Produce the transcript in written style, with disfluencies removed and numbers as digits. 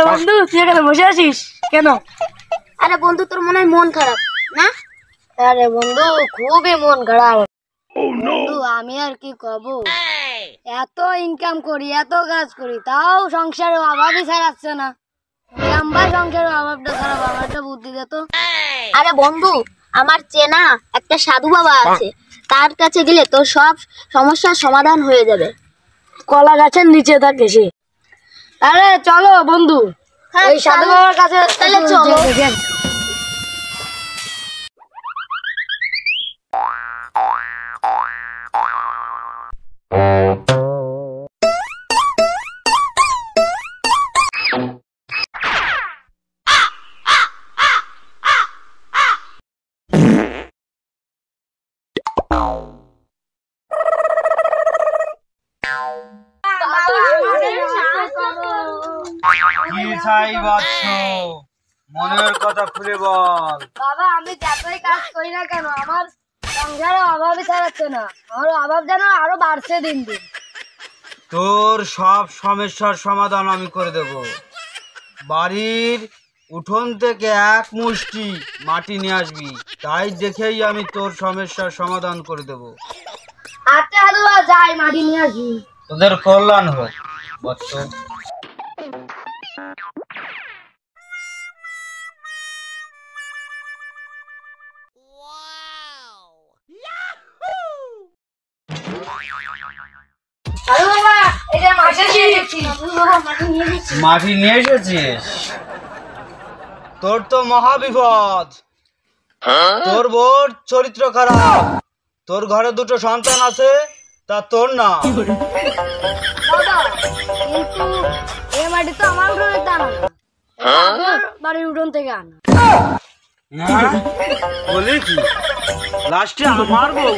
বন্ধু তুই এখানে বসে আছিস কেন? আরে বন্ধু তোর মনে হয় মন খারাপ না? আরে বন্ধু খুবই মন খারাপ। বন্ধু আমি আর কি কব, এত ইনকাম করি এত কাজ করি তাও সংসারের অভাবই ছাড়াচ্ছে না। ভাই সংসারের অভাবটা ছাড়াবো, আমার একটা বুদ্ধি দে তো। আরে বন্ধু আমার চেনা একটা সাধু বাবা আছে, তার কাছে গেলে তোর সব সমস্যার সমাধান হয়ে যাবে। কলা গাছের নিচে থাকে সে। আরে চলো বন্ধু হ্যাঁ, ওই সাধু বাবার কাছে তাহলে চলো। কি চাই বাচ্চ, মনের কথা খুলে বল। বাবা আমি যতই কাজ করি না কেন আমার সংসারে অভাবই ছাড়াচ্ছে না, আমার অভাব যেন আরো বাড়ছে দিন দিন। তোর সব সমস্যার সমাধান আমি করে দেব। বাড়ির উঠোন থেকে এক মুষ্টি মাটি নিয়ে আসবি, তাই দেখেই আমি তোর সমস্যার সমাধান করে দেব। আচ্ছা সাধু বাবা যাই মাটি নিয়ে আসি। তোদের কল্যাণ হোক বাচ্চ। সাধু বাবা এটা মাটি নিয়ে এসেছি। মাটি নিয়ে এসেছিস? তোর তো মহাবিপদ। তোর বোর চরিত্র খারাপ, তোর ঘরে দুটো সন্তান আছে, তা তোর না। বাবা কিন্তু এই মাটি তো আমার উঠোনে তা না, আমার বাড়ির উঠোন থেকে আনা। হ্যাঁ? বলি কি লাস্টে আমার বউ